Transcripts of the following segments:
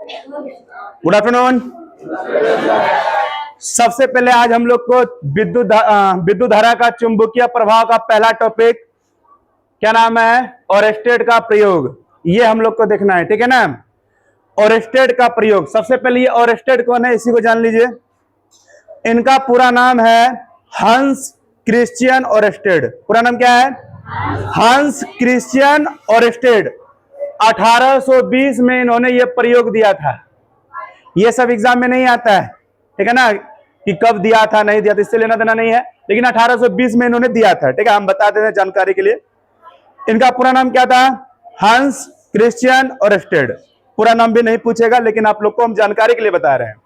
Good afternoon. सबसे पहले आज हम लोग को विद्युत धारा का चुंबकीय प्रभाव का पहला टॉपिक क्या नाम है? ओरेस्टेड का प्रयोग। ये हम लोग को देखना है, ठीक है ना। ओरेस्टेड का प्रयोग। सबसे पहले ये ओरेस्टेड कौन है, इसी को जान लीजिए। इनका पूरा नाम है हंस क्रिश्चियन ओरेस्टेड। पूरा नाम क्या है? हंस क्रिश्चियन ओरेस्टेड। 1820 में इन्होंने ये प्रयोग दिया था। ये सब एग्जाम में नहीं आता है, ठीक है ना, कि कब दिया था नहीं दिया था, इससे लेना देना नहीं है, लेकिन 1820 में इन्होंने दिया था, ठीक है। हम बता देते हैं जानकारी के लिए। इनका पूरा नाम क्या था? हंस क्रिश्चियन ओरेस्टेड। पूरा नाम भी नहीं पूछेगा, लेकिन आप लोग को हम जानकारी के लिए बता रहे हैं।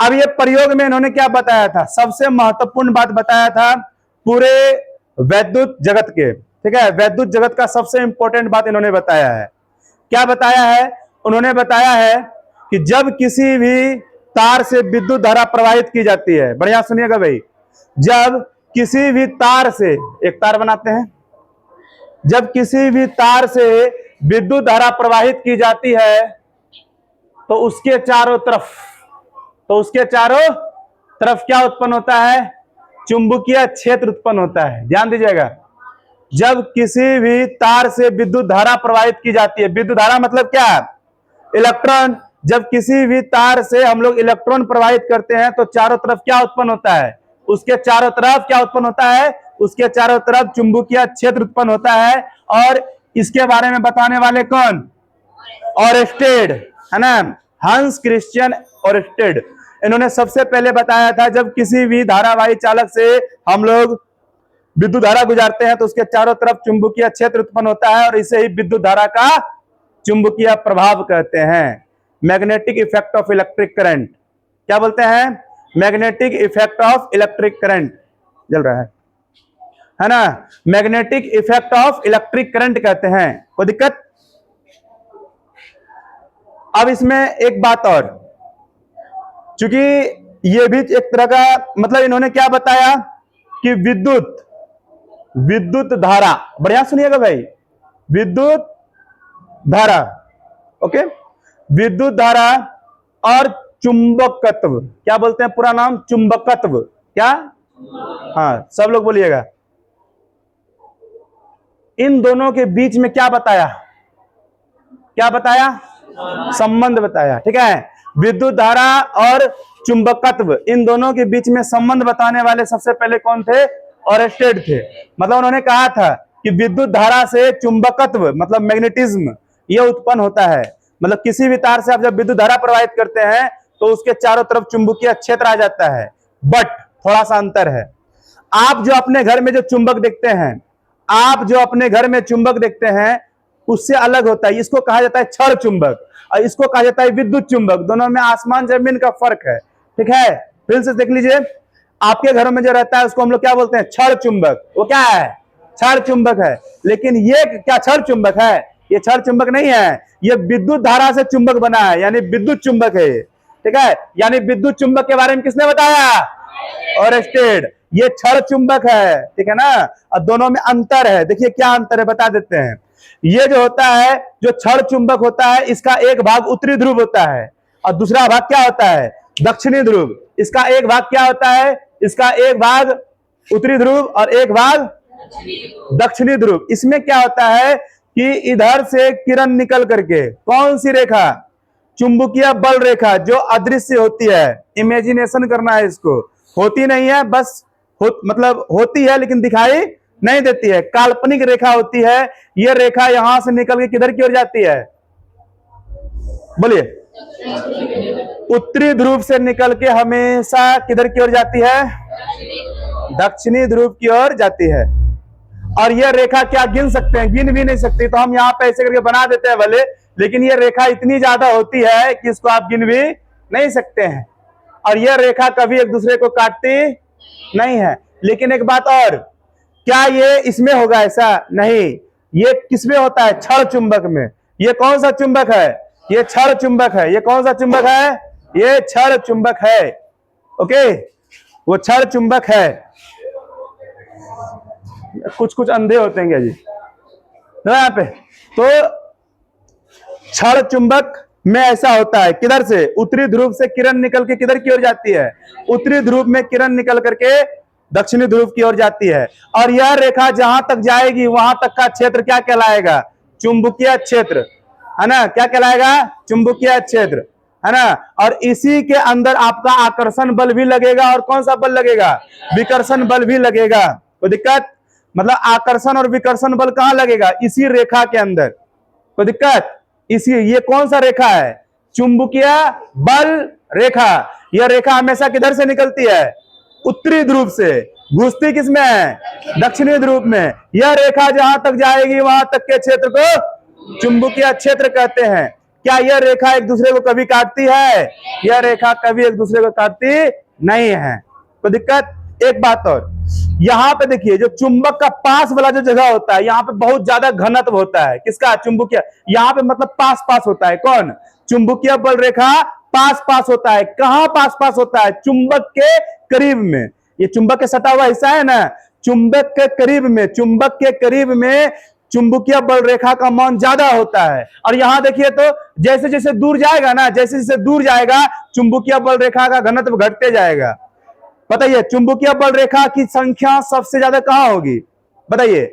अब ये प्रयोग में इन्होंने क्या बताया था? सबसे महत्वपूर्ण बात बताया था पूरे वैद्युत जगत के, ठीक है। वैद्युत जगत का सबसे इंपॉर्टेंट बात इन्होंने बताया है। क्या बताया है? उन्होंने बताया है कि जब किसी भी तार से विद्युत धारा प्रवाहित की जाती है, बढ़िया सुनिएगा भाई, जब किसी भी तार से, एक तार बनाते हैं, जब किसी भी तार से विद्युत धारा प्रवाहित की जाती है तो उसके चारों तरफ क्या उत्पन्न होता है? चुंबकीय क्षेत्र उत्पन्न होता है। ध्यान दीजिएगा, जब किसी भी तार से विद्युत धारा प्रवाहित की जाती है, विद्युत धारा मतलब क्या? इलेक्ट्रॉन। जब किसी भी तार से हम लोग इलेक्ट्रॉन प्रवाहित करते हैं तो चारों तरफ क्या उत्पन्न होता है? उसके चारों तरफ क्या उत्पन्न होता है? उसके चारों तरफ चुंबकीय क्षेत्र उत्पन्न होता है। और इसके बारे में बताने वाले कौन? ओरेस्टेड, है ना, हंस क्रिश्चियन ओरेस्टेड। इन्होंने सबसे पहले बताया था जब किसी भी धारावाही चालक से हम लोग विद्युत धारा गुजारते हैं तो उसके चारों तरफ चुंबकीय क्षेत्र उत्पन्न होता है, और इसे ही विद्युत धारा का चुंबकीय प्रभाव कहते हैं। Magnetic effect of electric current. क्या बोलते हैं? Magnetic effect of electric current. जल रहा है ना। Magnetic effect of electric current कहते हैं। कोई दिक्कत? अब इसमें एक बात और, चूंकि ये भी एक तरह का मतलब इन्होंने क्या बताया कि विद्युत धारा, बढ़िया सुनिएगा भाई, विद्युत धारा, ओके, विद्युत धारा और चुंबकत्व। क्या बोलते हैं पूरा नाम? चुंबकत्व। क्या? हाँ, सब लोग बोलिएगा। इन दोनों के बीच में क्या बताया? क्या बताया? संबंध बताया, ठीक है। विद्युत धारा और चुंबकत्व, इन दोनों के बीच में संबंध बताने वाले सबसे पहले कौन थे? ओरेस्टेड थे। मतलब उन्होंने कहा था कि विद्युत धारा से चुंबकत्व मतलब मैग्नेटिज्म यह उत्पन्न होता है। मतलब किसी भी तार से आप जब विद्युत धारा प्रवाहित करते हैं तो उसके चारों तरफ चुंबकीय क्षेत्र आ जाता है। बट थोड़ा सा अंतर है। आप जो अपने घर में जो चुंबक देखते हैं, उससे अलग होता है। इसको कहा जाता है क्षण चुंबक और इसको कहा जाता है विद्युत चुंबक। दोनों में आसमान जमीन का फर्क है, ठीक है। फिर से देख लीजिए, आपके घरों में जो रहता है उसको हम लोग क्या बोलते हैं? क्षण चुंबक। वो क्या है? क्षण चुंबक है। लेकिन ये क्या क्षण चुंबक है? ये क्षण चुंबक नहीं है, ये विद्युत धारा से चुंबक बना है, यानी विद्युत चुंबक है, ठीक है। यानी विद्युत चुंबक के बारे में किसने बताया? ओरेस्टेड। ये क्षण चुंबक है, ठीक है ना। और दोनों में अंतर है। देखिए क्या अंतर है, बता देते हैं। ये जो होता है, जो क्षण चुंबक होता है, इसका एक भाग उत्तरी ध्रुव होता है और दूसरा भाग क्या होता है? दक्षिणी ध्रुव। इसका एक भाग क्या होता है? इसका एक भाग उत्तरी ध्रुव और एक भाग दक्षिणी ध्रुव। इसमें क्या होता है कि इधर से किरण निकल करके, कौन सी रेखा? चुंबकीय बल रेखा, जो अदृश्य होती है। इमेजिनेशन करना है इसको, होती नहीं है, बस मतलब होती है लेकिन दिखाई नहीं देती है, काल्पनिक रेखा होती है। यह रेखा यहां से निकल के किधर की ओर जाती है? बोलिए। उत्तरी ध्रुव से निकल के हमेशा किधर की ओर जाती है? दक्षिणी ध्रुव की ओर जाती है। और यह रेखा क्या गिन सकते हैं? गिन भी नहीं सकती। तो हम यहाँ पे ऐसे करके बना देते हैं भले, लेकिन यह रेखा इतनी ज्यादा होती है कि इसको आप गिन भी नहीं सकते हैं। और यह रेखा कभी एक दूसरे को काटती नहीं है। लेकिन एक बात और, क्या ये इसमें होगा? ऐसा नहीं। ये किसमें होता है? क्षण चुंबक में। ये कौन सा चुंबक है? ये क्षण चुंबक है। ये कौन सा चुंबक है? ये क्षण चुंबक है, ओके, वो क्षण चुंबक है। कुछ अंधे होते हैं क्या जी? तो यहाँ पे तो क्षण चुंबक में ऐसा होता है, किधर से? उत्तरी ध्रुव से किरण निकल के किधर की ओर जाती है? उत्तरी ध्रुव में किरण निकल करके दक्षिणी ध्रुव की ओर जाती है। और यह रेखा जहां तक जाएगी वहां तक का क्षेत्र क्या कहलाएगा? चुंबकीय क्षेत्र, है ना? क्या कहलाएगा? चुंबकीय क्षेत्र, है ना? और इसी के अंदर आपका आकर्षण बल भी लगेगा। और कौन सा बल लगेगा? विकर्षण बल भी लगेगा। कोई दिक्कत? मतलब आकर्षण और विकर्षण बल कहां लगेगा? इसी रेखा के अंदर। कोई दिक्कत? इसी, ये कौन सा रेखा है? चुंबकीय बल रेखा। यह रेखा हमेशा किधर से निकलती है? उत्तरी ध्रुव से। घुसती किसमें है? दक्षिणी ध्रुव में। यह रेखा जहां तक जाएगी वहां तक के क्षेत्र को चुंबकीय क्षेत्र कहते हैं। क्या यह रेखा एक दूसरे को कभी काटती है? यह रेखा कभी एक दूसरे को काटती नहीं है। कोई दिक्कत? एक बात और, यहां पे देखिए, जो चुंबक का पास वाला जो जगह होता है, यहां पे बहुत ज्यादा घनत्व होता है। किसका? चुंबकीय। यहां पे मतलब पास पास होता है। कौन? चुंबकीय बल रेखा पास पास होता है। कहां पास पास होता है? चुंबक के करीब में। ये चुंबक के सटा हुआ हिस्सा है ना, चुंबक के करीब में, चुंबक के करीब में चुंबकीय बल रेखा का मान ज्यादा होता है। और यहां देखिए तो जैसे जैसे दूर जाएगा ना, जैसे जैसे दूर जाएगा चुंबकीय बल रेखा का घनत्व घटते जाएगा। बताइए, चुंबकीय बल रेखा की संख्या सबसे ज्यादा कहां होगी? बताइए,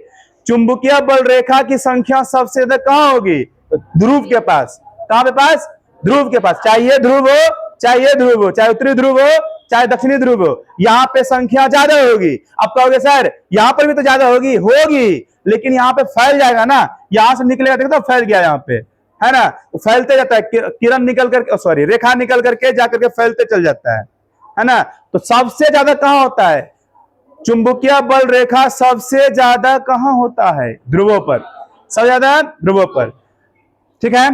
चुंबकीय बल रेखा की संख्या सबसे ज्यादा कहां होगी? ध्रुव के पास। कहां पे पास? ध्रुव के पास। चाहे ये ध्रुव हो, चाहे ये ध्रुव हो, चाहे उत्तरी ध्रुव हो, चाहे दक्षिणी ध्रुव हो, यहां पे संख्या ज्यादा होगी। अब कहोगे सर यहां पर भी तो ज्यादा होगी, होगी, लेकिन यहां पे फैल जाएगा ना, यहां से निकलेगा, देखो तो फैल गया यहां पे, है ना? वो फैलते जाता है, किरण निकल करके, सॉरी, रेखा निकल करके जाकर के फैलते चल जाता है ना? तो सबसे ज्यादा कहां होता है? चुंबकीय बल रेखा सबसे ज्यादा कहां होता है? ध्रुवों पर। सबसे ज्यादा ध्रुवों पर, ठीक है?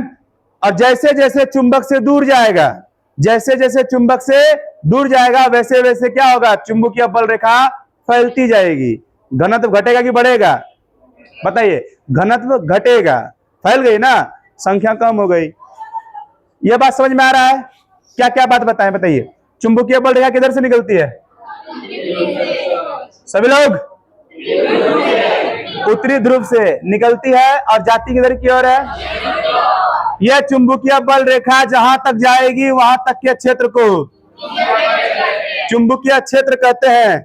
और जैसे जैसे चुंबक से दूर जाएगा, जैसे जैसे चुंबक से दूर जाएगा, वैसे वैसे क्या होगा? चुंबकीय बल रेखा फैलती जाएगी। घनत्व घटेगा कि बढ़ेगा? बताइए, घनत्व घटेगा। फैल गई ना, संख्या कम हो गई। यह बात समझ में आ रहा है? क्या क्या बात बताएं, बताइए। चुंबकीय बल रेखा किधर से निकलती है? सभी लोग, उत्तरी ध्रुव से निकलती है और जाती किधर की ओर है? यह चुंबकीय बल रेखा जहां तक जाएगी वहां तक के क्षेत्र को चुंबकीय क्षेत्र कहते हैं।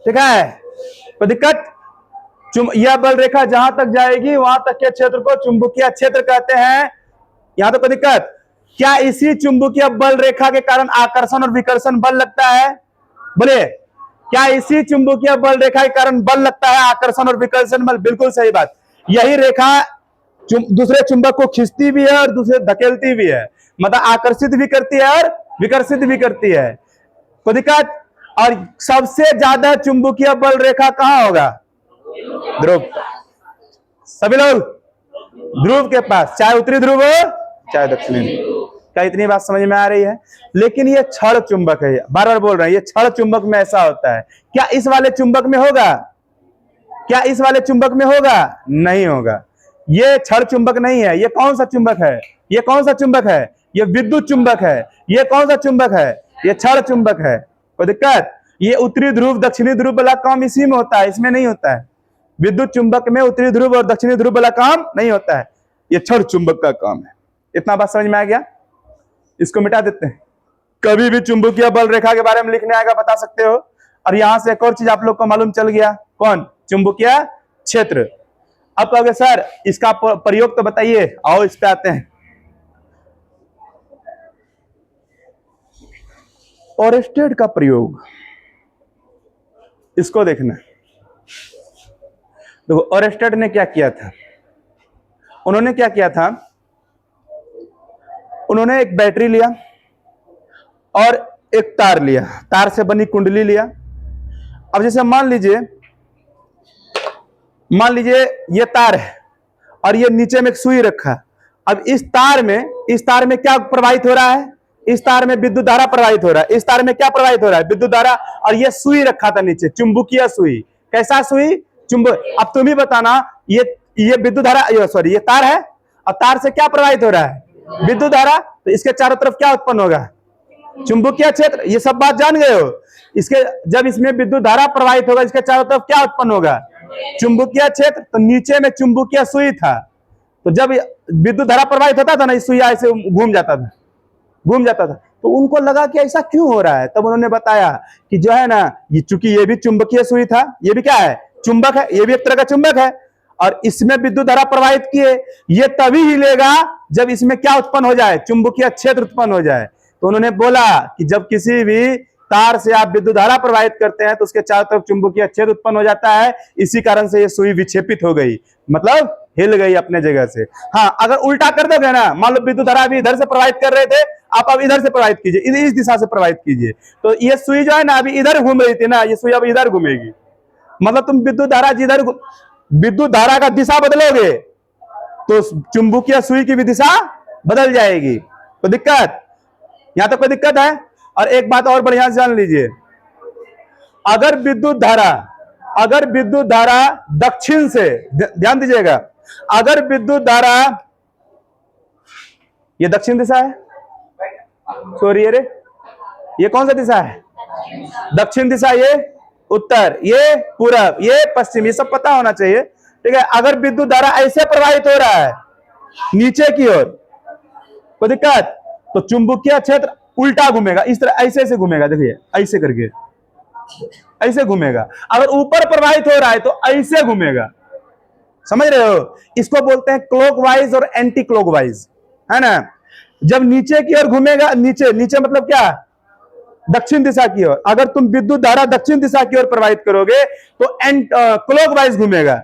ठीक है? कोई दिक्कत? यह बल रेखा जहां तक जाएगी वहां तक के क्षेत्र को चुंबकीय क्षेत्र कहते हैं। यहां तो कोई दिक्कत? क्या इसी चुंबकीय बल रेखा के कारण आकर्षण और विकर्षण बल लगता है? बोलिए, क्या इसी चुंबकीय बल रेखा के कारण बल लगता है, आकर्षण और विकर्षण बल? बिल्कुल सही बात। यही रेखा दूसरे चुंबक को खींचती भी है और दूसरे धकेलती भी है, मतलब आकर्षित भी करती है और विकर्षित भी करती है। कोई दिक्कत? और सबसे ज्यादा चुंबकीय बल रेखा कहां होगा? ध्रुव। सभी लोग, ध्रुव के पास, चाहे उत्तरी ध्रुव हो चाहे दक्षिणी ध्रुव। क्या इतनी बात समझ में आ रही है? लेकिन ये क्षण चुंबक है, बार बार बोल रहे हैं, ये क्षण चुंबक में ऐसा होता है। क्या इस वाले चुंबक में होगा? क्या इस वाले चुंबक में होगा? नहीं होगा। ये क्षण चुंबक नहीं है। ये कौन सा चुंबक है? ये कौन सा चुंबक है? ये विद्युत चुंबक है। ये कौन सा चुंबक है? ये क्षण चुंबक है। कोई दिक्कत? ये उत्तरी ध्रुव दक्षिणी ध्रुव वाला काम इसी में होता है, इसमें नहीं होता है। विद्युत चुंबक में उत्तरी ध्रुव और दक्षिणी ध्रुव वाला काम नहीं होता है, ये क्षण चुंबक का काम है। इतना बात समझ में आ गया? इसको मिटा देते हैं। कभी भी चुंबकीय बल रेखा के बारे में लिखने आएगा बता सकते हो। और यहां से एक और चीज आप लोग को मालूम चल गया, कौन? चुंबकीय क्षेत्र। अब कहोगे सर इसका प्रयोग तो बताइए। आओ इस पे आते हैं। ओरेस्टेड का प्रयोग, इसको देखना। देखो ओरेस्टेड ने क्या किया था, उन्होंने क्या किया था, उन्होंने एक बैटरी लिया और एक तार लिया, तार से बनी कुंडली लिया। अब जैसे मान लीजिए ये तार है और ये नीचे में एक सुई रखा। अब इस तार में क्या प्रवाहित हो रहा है? इस तार में विद्युत धारा प्रवाहित हो रहा है। इस तार में क्या प्रवाहित हो रहा है? विद्युत धारा। और ये सुई रखा था नीचे, चुंबकीय सुई। कैसा सुई? चुंबक। अब तुम ही बताना, ये विद्युत धारा, सॉरी, ये तार है और तार से क्या प्रवाहित हो रहा है? विद्युत धारा। तो इसके चारों तरफ क्या उत्पन्न होगा? चुंबकीय क्षेत्र। ये सब बात जान गए हो? इसके जब इसमें विद्युत धारा प्रवाहित होगा, इसके चारों तरफ क्या उत्पन्न होगा? चुंबकीय क्षेत्र। तो नीचे में चुंबकीय सुई था, तो जब विद्युत धारा प्रवाहित होता था ना, इस सुई ऐसे घूम जाता था। तो उनको लगा कि ऐसा क्यों हो रहा है। तब उन्होंने बताया कि जो है ना, ये चूंकि ये भी चुंबकीय सुई था, ये भी क्या है, चुंबक है, ये भी एक तरह का चुंबक है, और इसमें विद्युत धारा प्रवाहित किए, ये तभी हिलेगा जब इसमें क्या उत्पन्न हो जाए, चुंबकीय क्षेत्र उत्पन्न हो जाए। तो उन्होंने बोला कि जब किसी भी तार से आप विद्युत धारा प्रवाहित करते हैं तो उसके चारों तरफ चुंबकीय क्षेत्र उत्पन्न हो जाता है, इसी कारण से ये सुई विक्षेपित हो गई, मतलब हिल गई अपने जगह से। हाँ, अगर उल्टा कर दोगे ना, मान लो विद्युत धारा अभी इधर से प्रवाहित कर रहे थे, आप अब इधर से प्रवाहित कीजिए, इस दिशा से प्रवाहित कीजिए, तो ये सुई जो है ना अभी इधर घूम रही थी ना, ये सुई अब इधर घूमेगी। मतलब तुम विद्युत धारा का दिशा बदलोगे तो चुंबकीय सुई की भी दिशा बदल जाएगी। तो दिक्कत, यहां तक कोई दिक्कत है? और एक बात और बढ़िया से जान लीजिए, अगर विद्युत धारा दक्षिण से, ध्यान दीजिएगा, अगर विद्युत धारा, ये दक्षिण दिशा है, सॉरी रे, ये कौन सा दिशा है, दक्षिण दिशा, ये उत्तर, ये पूरब, ये पश्चिम, ये सब पता होना चाहिए, ठीक है। अगर विद्युत धारा ऐसे प्रवाहित हो रहा है नीचे की ओर, कोई दिक्कत, तो चुंबकीय क्षेत्र उल्टा घूमेगा, इस तरह ऐसे ऐसे घूमेगा, देखिए ऐसे करके ऐसे घूमेगा। अगर ऊपर प्रवाहित हो रहा है तो ऐसे घूमेगा, समझ रहे हो? इसको बोलते हैं क्लॉकवाइज और एंटी क्लॉकवाइज, है ना। जब नीचे की ओर घूमेगा, नीचे नीचे मतलब क्या, दक्षिण दिशा की ओर, अगर तुम विद्युत धारा दक्षिण दिशा की ओर प्रवाहित करोगे तो क्लॉकवाइज घूमेगा।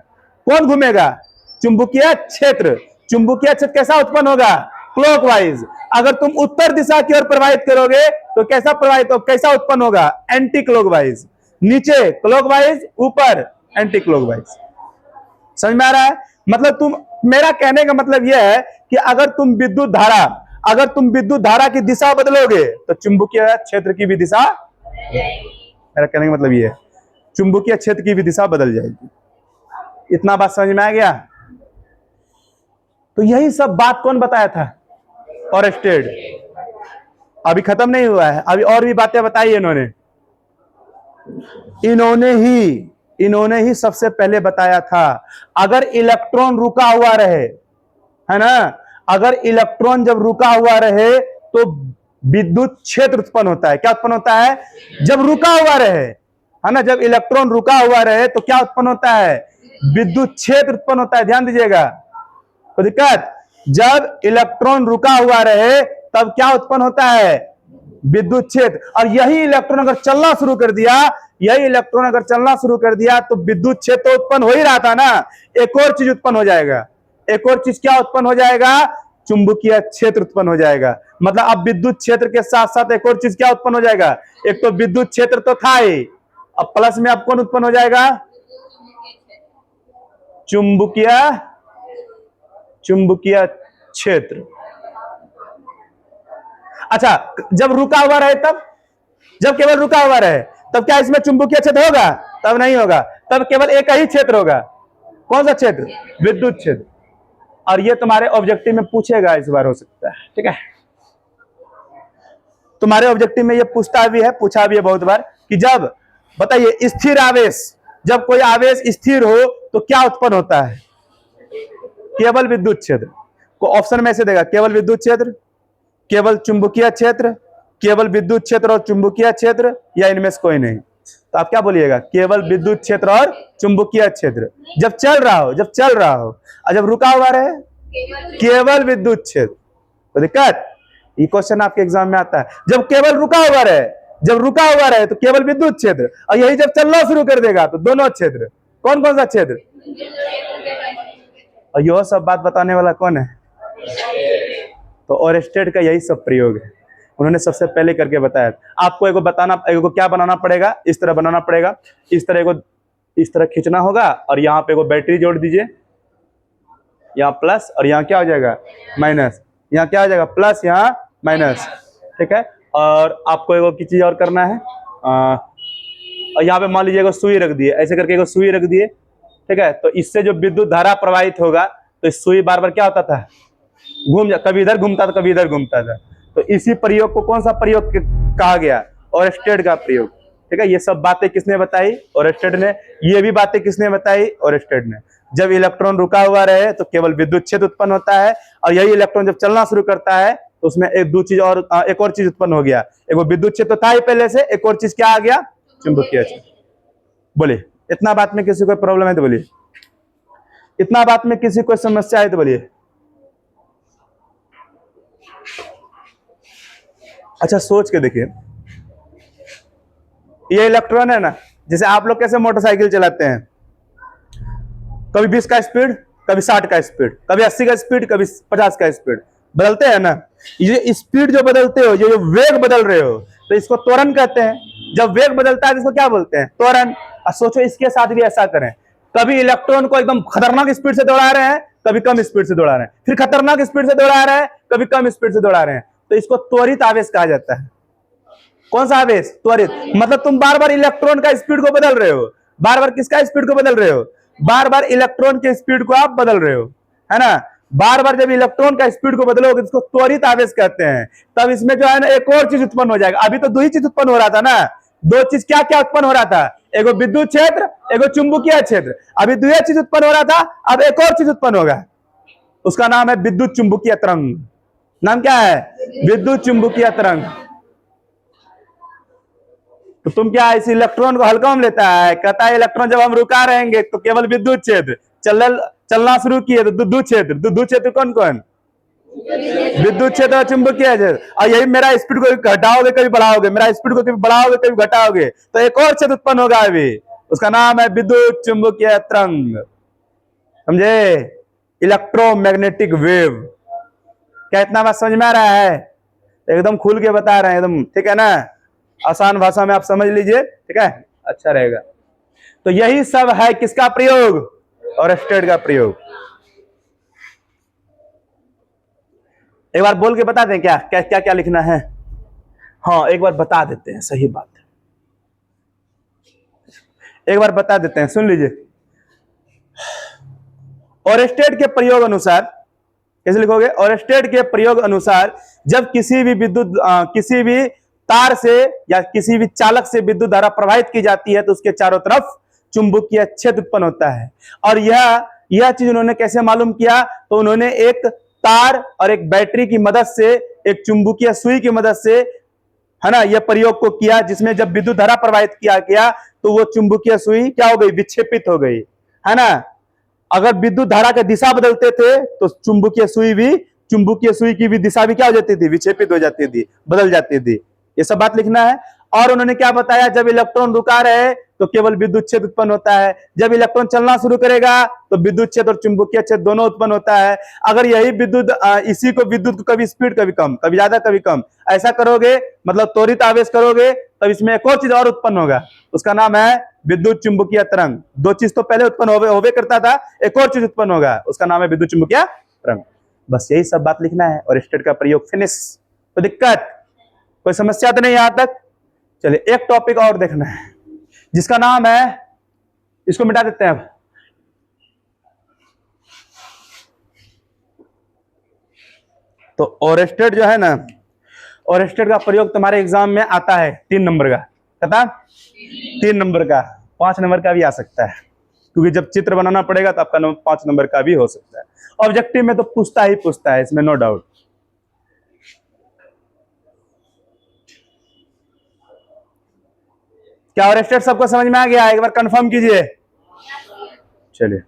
कौन घूमेगा? चुंबकीय क्षेत्र। चुंबकीय क्षेत्र कैसा उत्पन्न होगा? क्लॉकवाइज। अगर तुम उत्तर दिशा की ओर प्रवाहित करोगे तो कैसा उत्पन्न होगा? Anti clockwise. नीचे क्लॉकवाइज, ऊपर एंटी क्लॉकवाइज। समझ में आ रहा है? मतलब मेरा कहने का मतलब यह है कि अगर तुम विद्युत धारा की दिशा बदलोगे तो चुंबकीय क्षेत्र की भी दिशा, मेरा कहने का मतलब यह है, चुंबकीय क्षेत्र की भी दिशा बदल जाएगी। इतना बात समझ में आ गया? तो यही सब बात कौन बताया था? ओरस्टेड। अभी खत्म नहीं हुआ है, अभी और भी बातें बताई इन्होंने ही सबसे पहले बताया था। अगर इलेक्ट्रॉन रुका हुआ रहे, है ना, अगर इलेक्ट्रॉन जब रुका हुआ रहे तो विद्युत क्षेत्र उत्पन्न होता है। क्या उत्पन्न होता है? जब रुका हुआ रहे, है ना, जब इलेक्ट्रॉन रुका हुआ रहे तो क्या उत्पन्न होता है? विद्युत क्षेत्र उत्पन्न होता है। ध्यान दीजिएगा, तो दिक्कत, जब इलेक्ट्रॉन रुका हुआ रहे तब क्या उत्पन्न होता है? विद्युत क्षेत्र। और यही इलेक्ट्रॉन अगर चलना शुरू कर दिया तो विद्युत क्षेत्र उत्पन्न हो ही रहा था ना, एक और चीज उत्पन्न हो जाएगा। एक और चीज क्या उत्पन्न हो जाएगा? चुंबकीय क्षेत्र उत्पन्न हो जाएगा। मतलब अब विद्युत क्षेत्र के साथ साथ एक और चीज क्या उत्पन्न हो जाएगा? एक तो विद्युत क्षेत्र तो था ही, अब प्लस में अब कौन उत्पन्न हो जाएगा? चुंबकीय क्षेत्र। अच्छा, जब रुका हुआ रहे तब, जब केवल रुका हुआ रहे तब क्या इसमें चुंबकीय क्षेत्र होगा? तब नहीं होगा, तब केवल एक ही क्षेत्र होगा। कौन सा क्षेत्र? विद्युत क्षेत्र। और ये तुम्हारे ऑब्जेक्टिव में पूछेगा इस बार, हो सकता है, ठीक है। तुम्हारे ऑब्जेक्टिव में ये पूछा भी है बहुत बार कि जब, बताइए, स्थिर आवेश, जब कोई आवेश स्थिर हो तो क्या उत्पन्न होता है? केवल विद्युत क्षेत्र। को ऑप्शन में से देगा, केवल विद्युत क्षेत्र, केवल चुंबकीय क्षेत्र, केवल विद्युत क्षेत्र और चुंबकीय क्षेत्र, या इनमें से कोई नहीं। तो आप क्या बोलिएगा? केवल विद्युत क्षेत्र और चुंबकीय क्षेत्र। जब चल रहा हो और जब रुका हुआ रहे, केवल विद्युत क्षेत्र। तो दिक्कत, ये क्वेश्चन आपके एग्जाम में आता है। जब केवल रुका हुआ रहे तो केवल विद्युत क्षेत्र, और यही जब चलना शुरू कर देगा तो दोनों क्षेत्र। कौन कौन सा क्षेत्र? और यह सब बात बताने वाला कौन है? तो ओरस्टेड का यही सब प्रयोग है, उन्होंने सबसे पहले करके बताया। आपको एगो क्या बनाना पड़ेगा? इस तरह बनाना पड़ेगा, इस तरह खींचना होगा, और यहाँ पे एगो बैटरी जोड़ दीजिए, यहाँ प्लस और यहाँ क्या हो जाएगा? माइनस। यहाँ क्या हो जाएगा? प्लस, यहाँ माइनस, ठीक है। और आपको एगो की चीज और करना है, और यहाँ पे मान लीजिए एगो सुई रख दिए, ऐसे करके एगो सुई रख दिए, ठीक है। तो इससे जो विद्युत धारा प्रवाहित होगा तो इस सुई बार बार क्या होता था? कभी इधर घूमता था, कभी इधर घूमता था। तो इसी प्रयोग को कौन सा प्रयोग कहा गया? ओरस्टेड का प्रयोग, ठीक है। ये सब बातें किसने बताई? ओरस्टेड ने। ये भी बातें किसने बताई? ओरस्टेड ने। जब इलेक्ट्रॉन रुका हुआ रहे तो केवल विद्युत क्षेत्र उत्पन्न होता है, और यही इलेक्ट्रॉन जब चलना शुरू करता है तो उसमें एक और चीज उत्पन्न हो गया। एक वो विद्युत क्षेत्र था ही पहले से, एक और चीज क्या आ गया, चुंबकीय क्षेत्र। बोलिए, इतना बात में किसी को प्रॉब्लम है तो बोलिए, इतना बात में किसी को समस्या है तो बोलिए। अच्छा सोच के देखिए, ये इलेक्ट्रॉन है ना, जैसे आप लोग कैसे मोटरसाइकिल चलाते हैं, कभी 20 का स्पीड, कभी 60 का स्पीड, कभी 80 का स्पीड, कभी 50 का स्पीड, बदलते हैं ना। ये स्पीड जो बदलते हो, ये जो वेग बदल रहे हो, तो इसको त्वरण कहते हैं। जब वेग बदलता है तो इसको क्या बोलते हैं, त्वरण। और सोचो इसके साथ भी ऐसा करें, कभी इलेक्ट्रॉन को एकदम खतरनाक स्पीड से दौड़ा रहे हैं, कभी कम स्पीड से दौड़ा रहे हैं, फिर खतरनाक स्पीड से दौड़ा रहे हैं, कभी कम स्पीड से दौड़ा रहे हैं, तो इसको त्वरित आवेश कहा जाता है। कौन सा आवेश, त्वरित। मतलब तुम बार बार इलेक्ट्रॉन का स्पीड को बदल रहे हो, बार बार किसका स्पीड को बदल रहे हो, बार बार इलेक्ट्रॉन के स्पीड को आप बदल रहे हो, है ना। बार बार जब इलेक्ट्रॉन का स्पीड को बदलोगे इसको त्वरित आवेश कहते हैं। तब इसमें जो है ना एक और चीज उत्पन्न हो जाएगा। अभी तो दो ही चीज उत्पन्न हो रहा था ना, दो चीज क्या क्या उत्पन्न हो रहा था, एगो विद्युत क्षेत्र, एगो चुंबकीय क्षेत्र। अभी दो चीज उत्पन्न हो रहा था, अब एक और चीज उत्पन्न होगा, उसका नाम है विद्युत चुंबकीय तरंग। नाम क्या है, विद्युत चुंबकीय तरंग। तो तुम क्या इस इलेक्ट्रॉन को हल्का में लेता है, कहता है इलेक्ट्रॉन जब हम रुका रहेंगे तो केवल विद्युत क्षेत्र, चलना शुरू किए तो विद्युत क्षेत्र। विद्युत क्षेत्र कौन कौन, विद्युत क्षेत्र और चुंबकीय क्षेत्र। और यही मेरा स्पीड को घटाओगे कभी बढ़ाओगे, मेरा स्पीड को कभी बढ़ाओगे कभी घटाओगे, तो एक और क्षेत्र उत्पन्न होगा अभी, उसका नाम है विद्युत चुंबकीय तरंग। समझे, इलेक्ट्रोमैग्नेटिक वेव। क्या इतना बात समझ में आ रहा है, एकदम खुल के बता रहे हैं एकदम, ठीक है ना, आसान भाषा में आप समझ लीजिए, ठीक है, अच्छा रहेगा। तो यही सब है किसका प्रयोग, ओरस्टेड का प्रयोग। एक बार बोल के बता दें क्या क्या क्या, क्या लिखना है, हाँ एक बार बता देते हैं, सही बात है, एक बार बता देते हैं, सुन लीजिए। ओरस्टेड के प्रयोग अनुसार, कैसे लिखोगे, ओरस्टेड के प्रयोग अनुसार जब किसी भी किसी भी तार से या किसी भी चालक से विद्युत धारा प्रवाहित की जाती है तो उसके चारों तरफ चुंबकीय क्षेत्र उत्पन्न होता है। और यह चीज उन्होंने कैसे मालूम किया, तो उन्होंने एक तार और एक बैटरी की मदद से, एक चुंबकीय सुई की मदद से, है ना, यह प्रयोग को किया, जिसमें जब विद्युत धारा प्रवाहित किया गया तो वो चुंबकीय सुई क्या हो गई, विक्षेपित हो गई, है ना। अगर विद्युत धारा की दिशा बदलते थे तो चुंबकीय सुई की भी दिशा भी क्या हो जाती थी, विक्षेपित हो जाती थी, बदल जाती थी। ये सब बात लिखना है। और उन्होंने क्या बताया, जब इलेक्ट्रॉन रुका रहे तो केवल विद्युत क्षेत्र उत्पन्न होता है, जब इलेक्ट्रॉन चलना शुरू करेगा तो विद्युत क्षेत्र और चुंबकीय क्षेत्र दोनों उत्पन्न होता है। अगर यही विद्युत को कभी स्पीड कभी कम, कभी ज्यादा कभी कम ऐसा करोगे, मतलब त्वरित आवेश करोगे, तब इसमें एक और चीज और उत्पन्न होगा, उसका नाम है विद्युत चुंबकीय तरंग। दो चीज तो पहले उत्पन्न होवे करता था, एक और चीज उत्पन्न होगा, उसका नाम है विद्युत चुंबकीय तरंग। बस यही सब बात लिखना है, और स्टेट का प्रयोग फिनिश। तो दिक्कत कोई समस्या तो नहीं यहां तक। चलिए एक टॉपिक और देखना है, जिसका नाम है, इसको मिटा देते हैं अब। तो ओरस्टेड जो है ना, ओरस्टेड का प्रयोग तुम्हारे एग्जाम में आता है 3 नंबर का, पता 3 नंबर का, 5 नंबर का भी आ सकता है, क्योंकि जब चित्र बनाना पड़ेगा तो आपका 5 नंबर का भी हो सकता है। ऑब्जेक्टिव में तो पूछता ही पूछता है, इसमें नो डाउट। क्या ओरस्टेड सबको समझ में आ गया, एक बार कंफर्म कीजिए। चलिए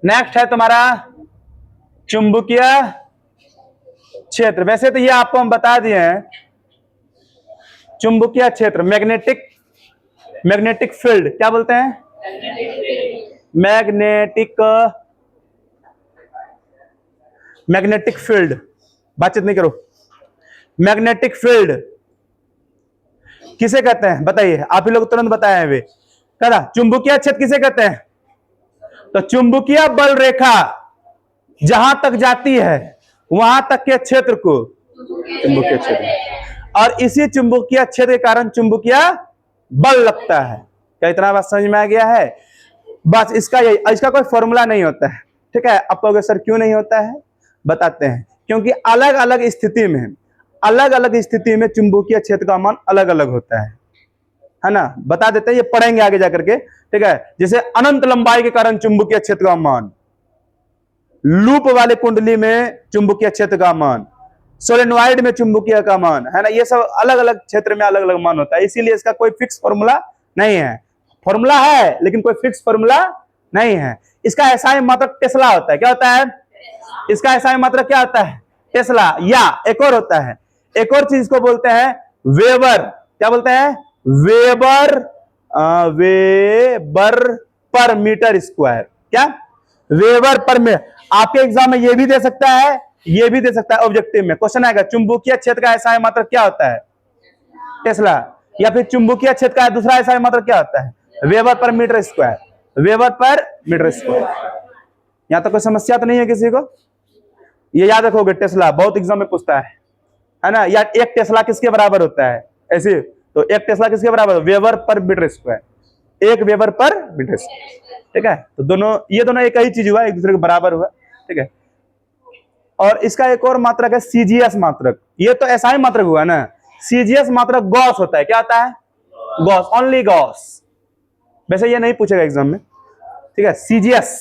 नेक्स्ट है तुम्हारा चुंबकीय क्षेत्र। वैसे तो ये आपको हम बता दिए हैं, चुंबकीय क्षेत्र, मैग्नेटिक फील्ड क्या बोलते हैं, मैग्नेटिक फील्ड, बातचीत नहीं करो। मैग्नेटिक फील्ड किसे कहते हैं बताइए, आप ही लोग तुरंत बताए हैं वे, कहता चुंबकीय क्षेत्र किसे कहते हैं, तो चुंबकीय बल रेखा जहां तक जाती है वहां तक के क्षेत्र को चुंबकीय क्षेत्र, और इसी चुंबकीय क्षेत्र के कारण चुंबकीय बल लगता है। क्या इतना बात समझ में आ गया है। बस इसका कोई फॉर्मूला नहीं होता है, ठीक है। आप कहोगे सर क्यों नहीं होता है, बताते हैं। क्योंकि अलग अलग स्थिति में चुंबकीय क्षेत्र का मान अलग अलग होता है है ना, बता देते हैं, ये पढ़ेंगे आगे जाकर के, ठीक है। जैसे अनंत लंबाई के कारण चुंबकीय क्षेत्र का मान, लूप वाले कुंडली में चुंबकीय क्षेत्र का मान, सोलेनॉइड में चुंबकीय का मान, है ना, ये सब अलग अलग क्षेत्र में अलग अलग मान होता है, इसीलिए इसका कोई फिक्स फॉर्मूला नहीं है। फॉर्मूला है लेकिन कोई फिक्स फॉर्मूला नहीं है। इसका एसआई मात्रक टेस्ला होता है। क्या होता है इसका एसआई मात्रक? क्या होता है? टेस्ला। या एक और होता है, एक और चीज को बोलते हैं वेबर। क्या बोलते हैं? Weber, weber per metre square. क्या? Weber per metre. आपके एग्जाम में ये भी दे सकता है, ये भी दे सकता है। ऑब्जेक्टिव में क्वेश्चन आएगा चुंबकीय क्षेत्र का एसआई मात्रक क्या होता है? टेस्ला। या फिर चुंबकीय क्षेत्र का दूसरा एसआई मात्रक क्या होता है? Weber per metre square. Weber per metre square. यहां तक कोई समस्या तो नहीं है किसी को? ये याद रखोगे, टेस्ला बहुत एग्जाम में पूछता है ना। या एक टेस्ला किसके बराबर होता है? ऐसे तो एक टेस्ला किसके बराबर? Weber per metre square. एक वेबर पर मीटर स्क्वायर, ठीक है। तो दोनों, ये दोनों एक ही चीज हुआ, एक दूसरे के बराबर हुआ, ठीक है। और इसका एक और मात्रक है सीजीएस मात्रक। ये तो एसआई मात्रक हुआ ना, सीजीएस मात्रक गॉस होता है। क्या होता है? Gauss, only Gauss. वैसे ये नहीं पूछेगा एग्जाम में, ठीक है। सीजीएस,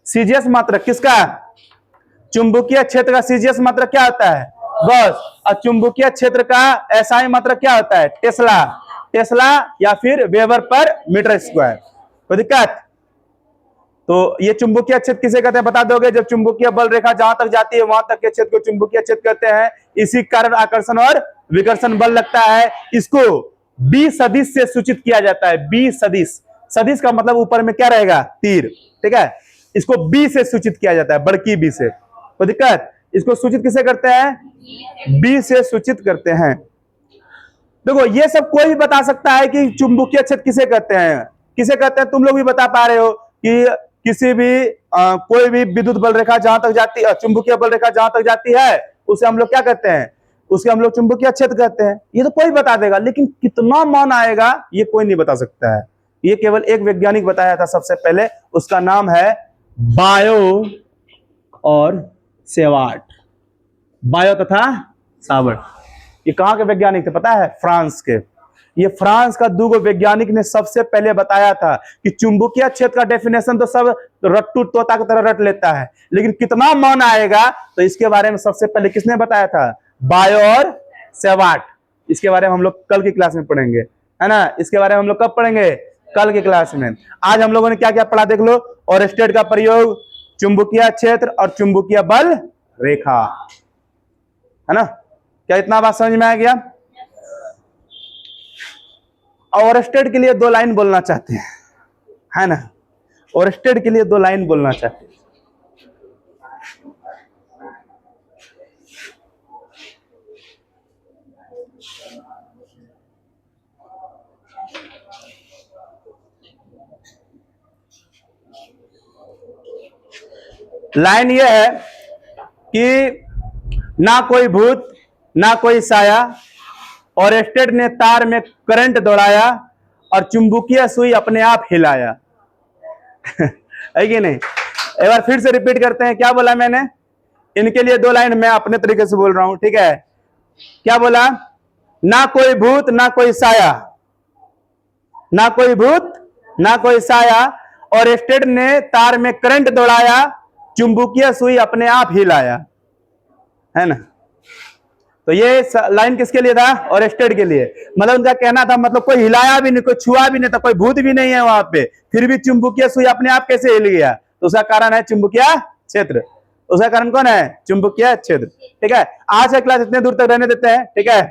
सीजीएस मात्रक किसका? चुंबकीय क्षेत्र का सीजीएस मात्रक क्या होता है? गॉस। और चुंबकीय क्षेत्र का एसआई मात्रक क्या होता है? टेस्ला। टेस्ला या फिर वेबर पर मीटर स्क्वायर। कोई दिक्कत? तो ये चुंबकीय क्षेत्र किसे कहते हैं बता दोगे? जब चुंबकीय बल रेखा जहां तक जाती है वहां तक के क्षेत्र को चुंबकीय क्षेत्र कहते हैं। इसी कारण आकर्षण और विकर्षण बल लगता है। इसको बी सदिश से सूचित किया जाता है। बी सदिश, सदिश का मतलब ऊपर में क्या रहेगा? तीर, ठीक है। इसको बी से सूचित किया जाता है, बड़की बी से। कोई दिक्कत? इसको सूचित किसे करते हैं? बी से सूचित करते हैं। देखो ये सब कोई भी बता सकता है कि चुंबकीय क्षेत्र किसे कहते हैं, किसे कहते हैं। तुम लोग भी बता पा रहे हो कि किसी भी कोई भी विद्युत बल रेखा जहां तक जाती है, चुंबकीय बल रेखा जहां तक जाती है, उसे हम लोग क्या कहते हैं? उसे हम लोग चुंबकीय क्षेत्र कहते हैं। ये तो कोई बता देगा, लेकिन कितना मान आएगा ये कोई नहीं बता सकता है। ये केवल एक वैज्ञानिक बताया था सबसे पहले, उसका नाम है बायो और सेवार्ट। बायो तथा सावर्ट। ये कहां के वैज्ञानिक थे पता है? फ्रांस के। ये फ्रांस का दूगो वैज्ञानिक ने सबसे पहले बताया था कि चुंबकीय क्षेत्र का डेफिनेशन तो सब रट्टू तोता की तरह रट लेता है, लेकिन कितना मान आएगा तो इसके बारे में सबसे पहले किसने बताया था? बायो और सेवार्ट। इसके बारे में हम लोग कल की क्लास में पढ़ेंगे, है ना। इसके बारे में हम लोग कब पढ़ेंगे? कल की क्लास में। आज हम लोगों ने क्या क्या पढ़ा देख लो। ओरेस्टेड का प्रयोग, चुंबकीय क्षेत्र और चुंबकीय बल रेखा, है ना। क्या इतना बात समझ में आ गया? ओरेस्टेड के लिए दो लाइन बोलना चाहते हैं, है ना। ओरेस्टेड के लिए दो लाइन बोलना चाहते हैं। लाइन यह है कि ना कोई भूत ना कोई साया, ओरेस्टेड ने तार में करंट दौड़ाया और चुंबकीय सुई अपने आप हिलाया। है कि नहीं? एक बार फिर से रिपीट करते हैं। क्या बोला मैंने? इनके लिए दो लाइन मैं अपने तरीके से बोल रहा हूं, ठीक है। क्या बोला? ना कोई भूत ना कोई साया, ना कोई भूत ना कोई साया, ओरेस्टेड ने तार में करंट दौड़ाया, चुंबकीय सुई अपने आप हिलाया, है ना। तो ये लाइन किसके लिए था? ओरेस्टेड के लिए। मतलब उनका कहना था, मतलब कोई हिलाया भी नहीं, कोई छुआ भी नहीं था, कोई भूत भी नहीं है वहां पे, फिर भी चुंबकीय सुई अपने आप कैसे हिल गया? तो उसका कारण है चुंबकीय क्षेत्र। उसका कारण कौन है? चुंबकीय क्षेत्र, ठीक है। आज का क्लास इतने दूर तक रहने देते हैं, ठीक है।